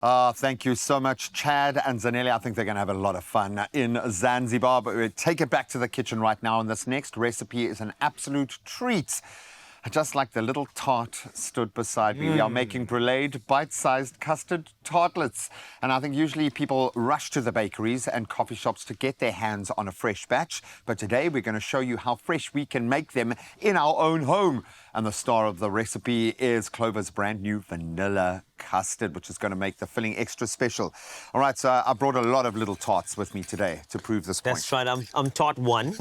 Thank you so much, Chad and Zanelli. I think they're going to have a lot of fun in Zanzibar. But we take it back to the kitchen right now. And this next recipe is an absolute treat. Just like the little tart stood beside me, we are making bruleed, bite-sized custard tartlets. And I think usually people rush to the bakeries and coffee shops to get their hands on a fresh batch. But today we're going to show you how fresh we can make them in our own home. And the star of the recipe is Clover's brand new vanilla custard, which is going to make the filling extra special. All right, so I brought a lot of little tarts with me today to prove this point. That's right. I'm tart 1.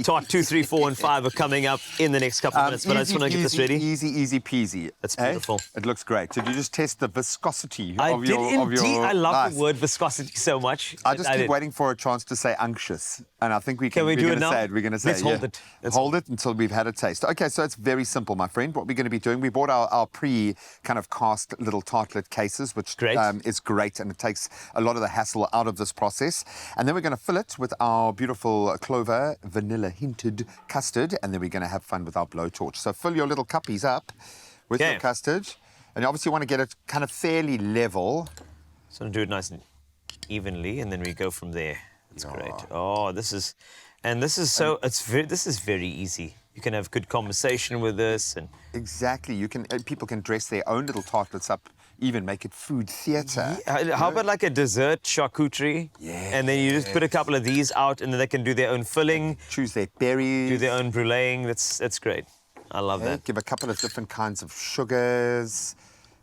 Tart 2, 3, 4, and 5 are coming up in the next couple of minutes, but I just want to get this ready. Easy peasy. That's beautiful. It looks great. Did you just test the viscosity I of did your... indeed. I love the word viscosity so much. I just keep waiting for a chance to say unctuous, and I think we're going to say it. We're going to say Let's hold it. Hold it until we've had a taste. Okay, so it's very simple, my friend. What we're going to be doing, we bought our kind of cast little tartlet cases, which is great, and it takes a lot of the hassle out of this process. And then we're going to fill it with our beautiful Clover vanilla hinted custard, and then we're going to have fun with our blowtorch. So fill your little cuppies up with your custard, and you obviously want to get it kind of fairly level. So do it nice and evenly, and then we go from there. That's great. Oh, this is very easy. You can have good conversation with this, and exactly. People can dress their own little tartlets up, even make it food theatre. Yeah. How about like a dessert charcuterie? Yeah. And then you just put a couple of these out, and then they can do their own filling. Choose their berries. Do their own bruleeing. That's great. I love that. Give a couple of different kinds of sugars.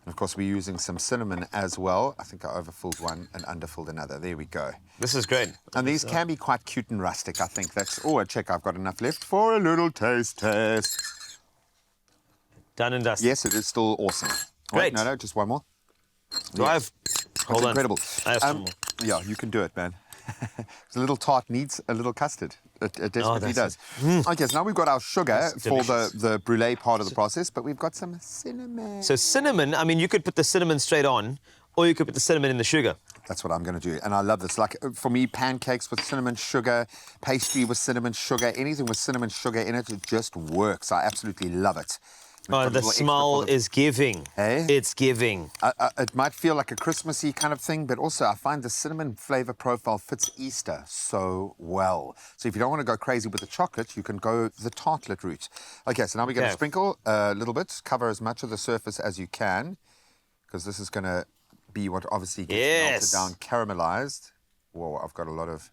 And of course, we're using some cinnamon as well. I think I overfilled one and underfilled another. There we go. This is great. And these can be quite cute and rustic, I think. Oh, check, I've got enough left for a little taste test. Done and dusted. Yes, it is still awesome. Great. Wait, no, just one more. Do I have... Hold on. Incredible. I have some more. Yeah, you can do it, man. The little tart needs a little custard. It desperately does. Okay, so now we've got our sugar for the brulee part of the process, but we've got some cinnamon. So cinnamon, I mean, you could put the cinnamon straight on, or you could put the cinnamon in the sugar. That's what I'm going to do, and I love this. Like, for me, pancakes with cinnamon sugar, pastry with cinnamon sugar, anything with cinnamon sugar in it, it just works. I absolutely love it. Oh, the smell is giving. Hey? It's giving. It might feel like a Christmassy kind of thing, but also I find the cinnamon flavor profile fits Easter so well. So if you don't want to go crazy with the chocolate, you can go the tartlet route. Okay, so now we're going to sprinkle a little bit, cover as much of the surface as you can, because this is going to be what obviously gets melted down, caramelized. Whoa, I've got a lot of...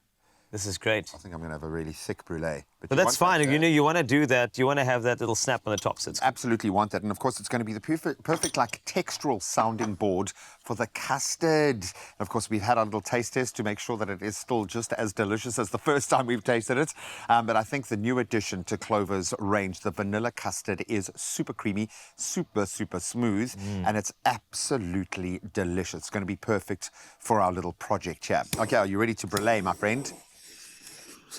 This is great. I think I'm going to have a really thick brulee. But that's fine. You want to do that. You want to have that little snap on the top. So absolutely want that. And, of course, it's going to be the perfect like, textural sounding board for the custard. And, of course, we've had our little taste test to make sure that it is still just as delicious as the first time we've tasted it. But I think the new addition to Clover's range, the vanilla custard, is super creamy, super smooth, and it's absolutely delicious. It's going to be perfect for our little project here. Okay, are you ready to brulee, my friend?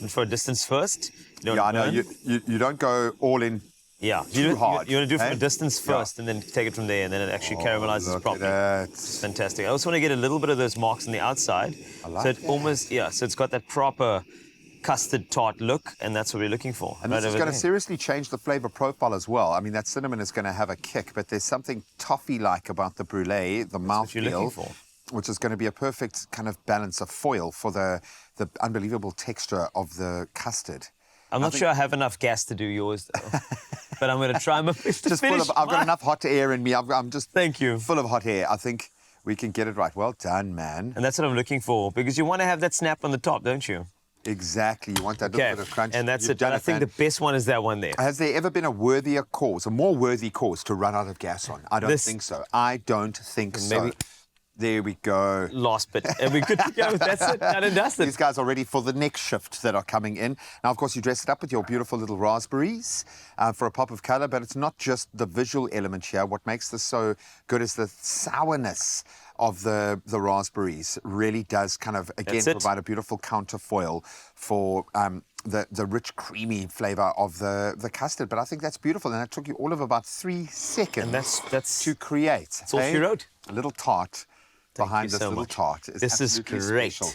For a distance first. I know. You don't go all in too hard. You want to do it from a distance first and then take it from there, and then it actually caramelizes properly. It's fantastic. I also want to get a little bit of those marks on the outside. I like so it almost, so it's got that proper custard tart look, and that's what we're looking for. And this is going to seriously change the flavor profile as well. I mean, that cinnamon is going to have a kick, but there's something toffee-like about the brulee, the mouthfeel, which is going to be a perfect kind of balance of foil for the unbelievable texture of the custard. I'm not sure I have enough gas to do yours, though. But I'm going to try my best to finish. I've got enough hot air in me. I'm just full of hot air. I think we can get it right. Well done, man. And that's what I'm looking for, because you want to have that snap on the top, don't you? Exactly. You want that little bit of crunch. And that's it. I think the best one is that one there. Has there ever been a more worthy cause to run out of gas on? I don't think so. I don't think so. There we go. Last bit. And we're good to go. That's it. Done and dusted. These guys are ready for the next shift that are coming in. Now, of course, you dress it up with your beautiful little raspberries for a pop of color, but it's not just the visual element here. What makes this so good is the sourness of the raspberries. Really does kind of, again, provide a beautiful counterfoil for the rich, creamy flavor of the custard. But I think that's beautiful, and it took you all of about 3 seconds that's to create. That's all she wrote. A little tart behind you this so little much. tart. It's This is absolutely great. special.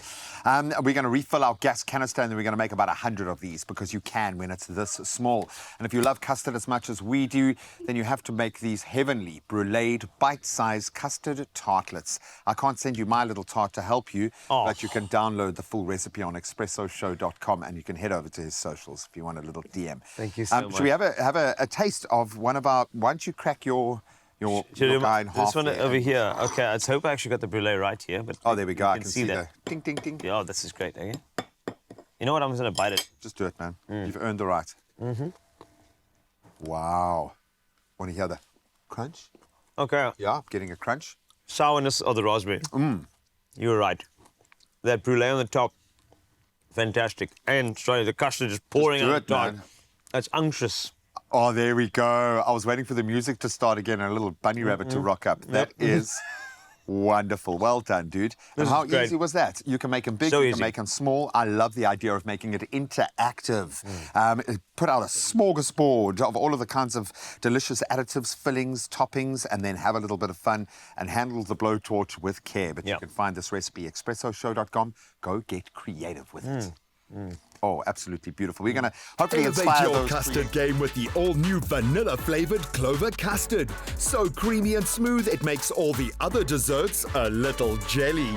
We're going to refill our gas canister, and then we're going to make about 100 of these, because you can when it's this small. And if you love custard as much as we do, then you have to make these heavenly bruleed, bite-sized custard tartlets. I can't send you my little tart to help you, but you can download the full recipe on expressoshow.com, and you can head over to his socials if you want a little DM. Thank you so much. Should we have a taste of one of our... Why don't you crack your guy in half this one there? over here. Okay, let's hope I actually got the brulee right here. But Oh, there we go. I can can see that. the ding, ding, ding. Yeah, this is great. Okay. You know what? I'm just gonna bite it. Just do it, man. You've earned the right. Wow. Want to hear the crunch? Okay. Yeah, getting a crunch. Sourness of the raspberry. You were right. That brulee on the top, fantastic. And sorry, the custard just pouring do out it, the top. man. That's unctuous. Oh, there we go. I was waiting for the music to start again and a little bunny rabbit to rock up. That is wonderful. Well done, dude. And how great. easy was that? You can make them big, So you easy. can make them small. I love the idea of making it interactive. Put out a smorgasbord of all of the kinds of delicious additives, fillings, toppings, and then have a little bit of fun and handle the blowtorch with care. But you can find this recipe, expressoshow.com. Go get creative with it. Oh, absolutely beautiful. We're going to hopefully Elevate inspire your those custard game with the all-new vanilla-flavored Clover custard. So creamy and smooth, it makes all the other desserts a little jelly.